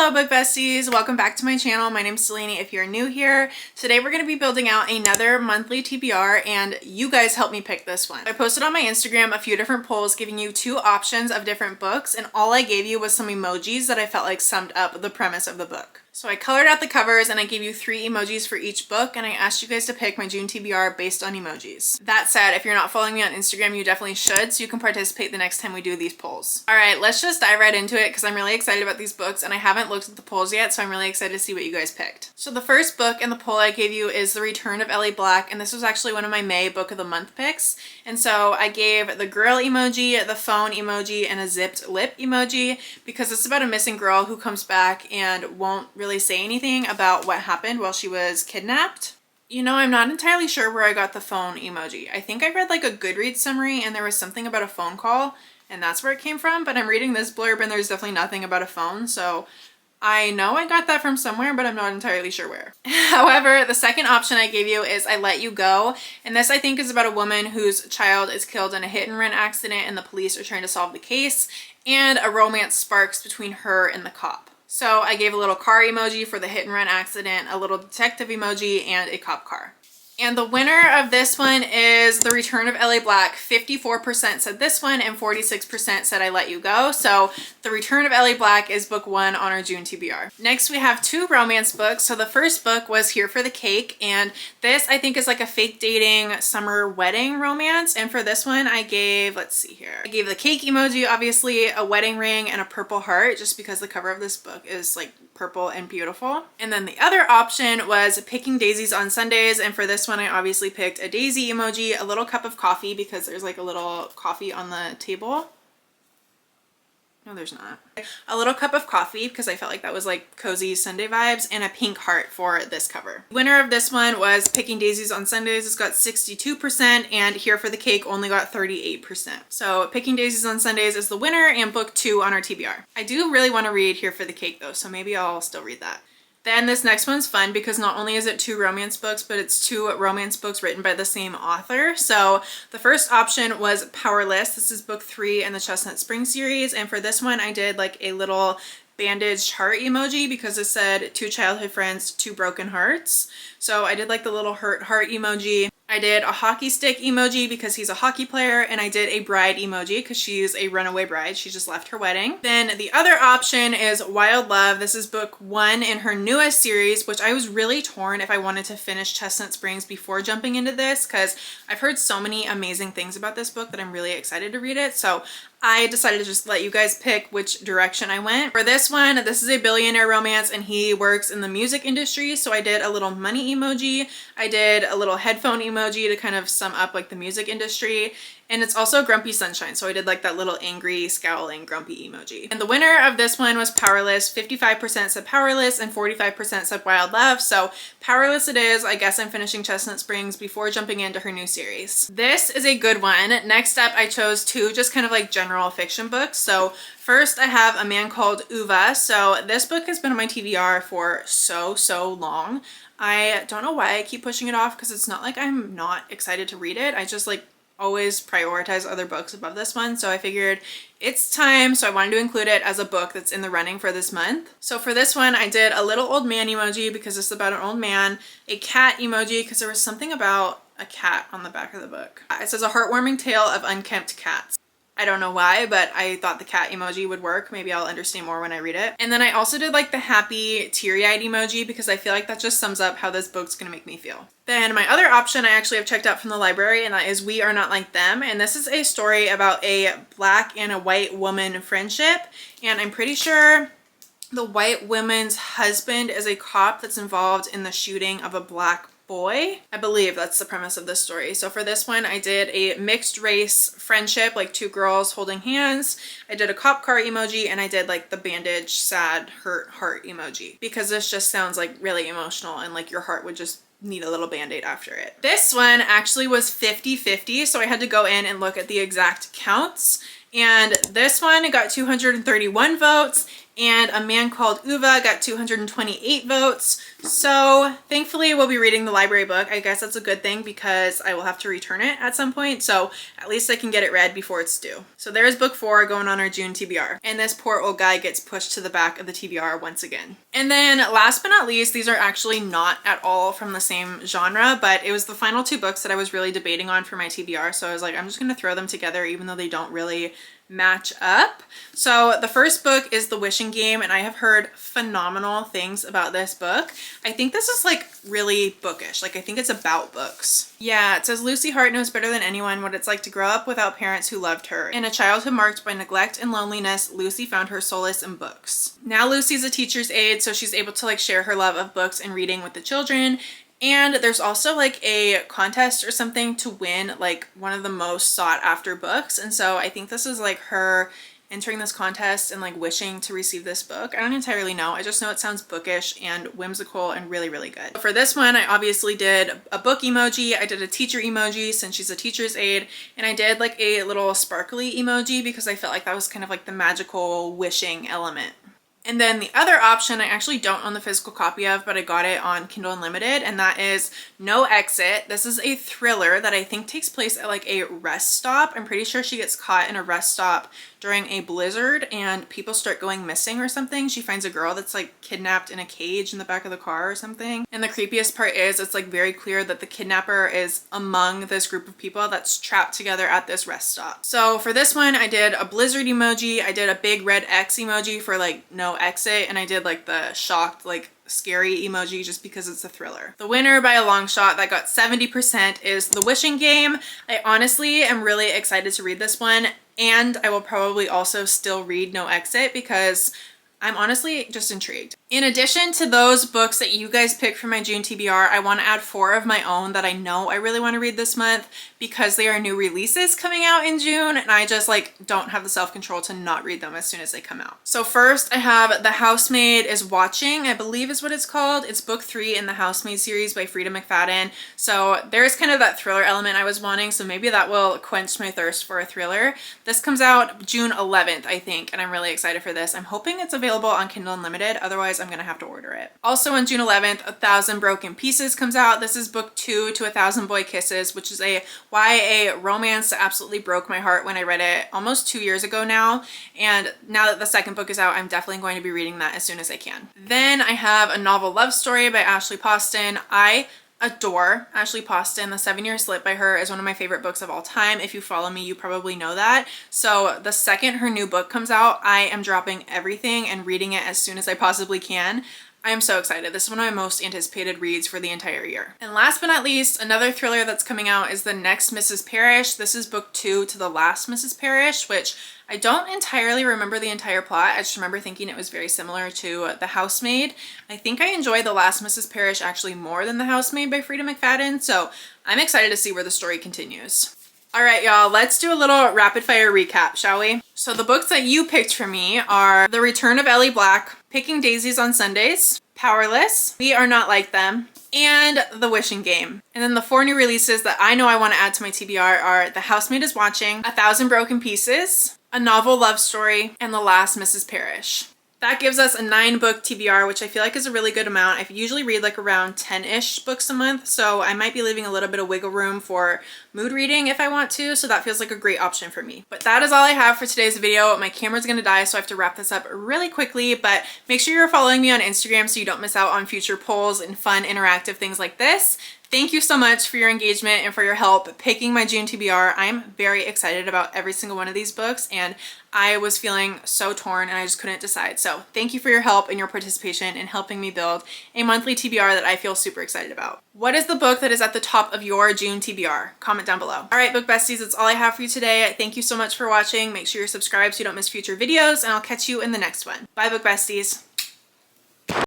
Hello book besties, welcome back to my channel. My name is Delaney if you're new here. Today we're going to be building out another monthly TBR and you guys helped me pick this one. I posted on my Instagram a few different polls giving you two options of different books and all I gave you was some emojis that I felt like summed up the premise of the book. So I colored out the covers and I gave you 3 emojis for each book and I asked you guys to pick my June TBR based on emojis. That said, if you're not following me on Instagram, you definitely should so you can participate the next time we do these polls. Alright, let's just dive right into it because I'm really excited about these books and I haven't looked at the polls yet, so I'm really excited to see what you guys picked. So the first book in the poll I gave you is The Return of Ellie Black, and this was actually one of my May Book of the Month picks. And so I gave the girl emoji, the phone emoji, and a zipped lip emoji because it's about a missing girl who comes back and won't really say anything about what happened while she was kidnapped. You know, I'm not entirely sure where I got the phone emoji. I think I read like a Goodreads summary and there was something about a phone call and that's where it came from, but I'm reading this blurb and there's definitely nothing about a phone, so I know I got that from somewhere, but I'm not entirely sure where. However, the second option I gave you is I Let You Go, and this I think is about a woman whose child is killed in a hit and run accident and the police are trying to solve the case, and a romance sparks between her and the cop. So I gave a little car emoji for the hit and run accident, a little detective emoji, and a cop car. And the winner of this one is The Return of Ellie Black. 54% said this one and 46% said I Let You Go. So The Return of Ellie Black is book 1 on our June TBR. Next we have 2 romance books. So the first book was Here for the Cake, and this I think is like a fake dating summer wedding romance. And for this one I gave, let's see here, I gave the cake emoji, obviously, a wedding ring, and a purple heart just because the cover of this book is like purple and beautiful. And then the other option was Picking Daisies on Sundays, and for this one I obviously picked a daisy emoji, a little cup of coffee because there's like a little coffee on the table. No, there's not. A little cup of coffee because I felt like that was like cozy Sunday vibes, and a pink heart for this cover. Winner of this one was Picking Daisies on Sundays. It's got 62%, and Here for the Cake only got 38%. So Picking Daisies on Sundays is the winner and book 2 on our TBR. I do really want to read Here for the Cake though, so maybe I'll still read that. Then this next one's fun because not only is it 2 romance books, but it's 2 romance books written by the same author. So the first option was Powerless. This is book 3 in the Chestnut Spring series. And for this one, I did like a little bandaged heart emoji because it said 2 childhood friends, 2 broken hearts. So I did like the little hurt heart emoji. I did a hockey stick emoji because he's a hockey player, and I did a bride emoji because she's a runaway bride. She just left her wedding. Then the other option is Wild Love. This is book 1 in her newest series, which I was really torn if I wanted to finish Chestnut Springs before jumping into this because I've heard so many amazing things about this book that I'm really excited to read it. So I decided to just let you guys pick which direction I went. For this one, this is a billionaire romance and he works in the music industry. So I did a little money emoji. I did a little headphone emoji to kind of sum up like the music industry. And it's also Grumpy Sunshine. So I did like that little angry, scowling, grumpy emoji. And the winner of this one was Powerless. 55% said Powerless and 45% said Wild Love. So Powerless it is. I guess I'm finishing Chestnut Springs before jumping into her new series. This is a good one. Next up, I chose 2 just kind of like general fiction books. So first I have A Man Called Uva. So this book has been on my TBR for so long. I don't know why I keep pushing it off because it's not like I'm not excited to read it. I just like always prioritize other books above this one, so I figured it's time, so I wanted to include it as a book that's in the running for this month. So for this one I did a little old man emoji because it's about an old man, a cat emoji because there was something about a cat on the back of the book. It says A Heartwarming Tale of Unkempt Cats. I don't know why, but I thought the cat emoji would work. Maybe I'll understand more when I read it. And then I also did like the happy teary-eyed emoji because I feel like that just sums up how this book's gonna make me feel. Then my other option I actually have checked out from the library, and that is We Are Not Like Them. And this is a story about a black and a white woman friendship. And I'm pretty sure the white woman's husband is a cop that's involved in the shooting of a black boy. I believe that's the premise of this story. So for this one I did a mixed race friendship, like 2 girls holding hands. I did a cop car emoji, and I did like the bandage sad hurt heart emoji because this just sounds like really emotional and like your heart would just need a little band-aid after it. This one actually was 50-50, so I had to go in and look at the exact counts, and this one got 231 votes and A Man Called Uva got 228 votes. So thankfully we'll be reading the library book. I guess that's a good thing because I will have to return it at some point. So at least I can get it read before it's due. So there's book 4 going on our June TBR. And this poor old guy gets pushed to the back of the TBR once again. And then last but not least, these are actually not at all from the same genre, but it was the final 2 books that I was really debating on for my TBR. So I was like, I'm just going to throw them together even though they don't really match up. So the first book is The Wishing Game, and I have heard phenomenal things about this book. I think this is like really bookish. Like I think it's about books. Yeah, it says Lucy Hart knows better than anyone what it's like to grow up without parents who loved her. In a childhood marked by neglect and loneliness, Lucy found her solace in books. Now Lucy's a teacher's aide, so she's able to like share her love of books and reading with the children. And there's also like a contest or something to win like one of the most sought after books. And so I think this is like her entering this contest and like wishing to receive this book. I don't entirely know. I just know it sounds bookish and whimsical and really, really good. For this one, I obviously did a book emoji. I did a teacher emoji since she's a teacher's aide. And I did like a little sparkly emoji because I felt like that was kind of like the magical wishing element. And then the other option I actually don't own the physical copy of, but I got it on Kindle Unlimited, and that is No Exit. This is a thriller that I think takes place at like a rest stop. I'm pretty sure she gets caught in a rest stop during a blizzard and people start going missing or something. She finds a girl that's like kidnapped in a cage in the back of the car or something. And the creepiest part is it's like very clear that the kidnapper is among this group of people that's trapped together at this rest stop. So for this one, I did a blizzard emoji. I did a big red X emoji for like no exit. And I did like the shocked, like scary emoji just because it's a thriller. The winner by a long shot that got 70% is The Wishing Game. I honestly am really excited to read this one. And I will probably also still read No Exit because I'm honestly just intrigued. In addition to those books that you guys picked for my June TBR, I want to add 4 of my own that I know I really want to read this month because they are new releases coming out in June and I just like don't have the self-control to not read them as soon as they come out. So first I have The Housemaid is Watching, I believe is what it's called. It's book 3 in the Housemaid series by Frida McFadden. So there's kind of that thriller element I was wanting, so maybe that will quench my thirst for a thriller. This comes out June 11th, I think, and I'm really excited for this. I'm hoping it's available on Kindle Unlimited, otherwise I'm gonna have to order it. Also on June 11th, 1,000 Broken Pieces comes out. This is book 2 to 1,000 Boy Kisses, which is a YA romance that absolutely broke my heart when I read it almost 2 years ago now. And now that the second book is out, I'm definitely going to be reading that as soon as I can. Then I have a novel love story by Ashley Poston. I adore Ashley Poston. The 7 Year Slip by her is one of my favorite books of all time. If you follow me, you probably know that. So the second her new book comes out, I am dropping everything and reading it as soon as I possibly can. I am so excited. This is one of my most anticipated reads for the entire year. And last but not least, another thriller that's coming out is The Next Mrs. Parrish. This is book 2 to The Last Mrs. Parrish, which I don't entirely remember the entire plot. I just remember thinking it was very similar to The Housemaid. I think I enjoy The Last Mrs. Parrish actually more than The Housemaid by Frida McFadden, so I'm excited to see where the story continues. All right, y'all, let's do a little rapid fire recap, shall we? So the books that you picked for me are The Return of Ellie Black, Picking Daisies on Sundays, Powerless, We Are Not Like Them, and The Wishing Game. And then the 4 new releases that I know I want to add to my TBR are The Housemaid is Watching, 1,000 Broken Pieces, A Novel Love Story, and The Last Mrs. Parrish. That gives us a 9-book TBR, which I feel like is a really good amount. I usually read like around 10-ish books a month, so I might be leaving a little bit of wiggle room for mood reading if I want to, so that feels like a great option for me. But that is all I have for today's video. My camera's gonna die, so I have to wrap this up really quickly, but make sure you're following me on Instagram so you don't miss out on future polls and fun interactive things like this. Thank you so much for your engagement and for your help picking my June TBR. I'm very excited about every single one of these books and I was feeling so torn and I just couldn't decide. So thank you for your help and your participation in helping me build a monthly TBR that I feel super excited about. What is the book that is at the top of your June TBR? Comment down below. All right, book besties, that's all I have for you today. Thank you so much for watching. Make sure you're subscribed so you don't miss future videos and I'll catch you in the next one. Bye, book besties.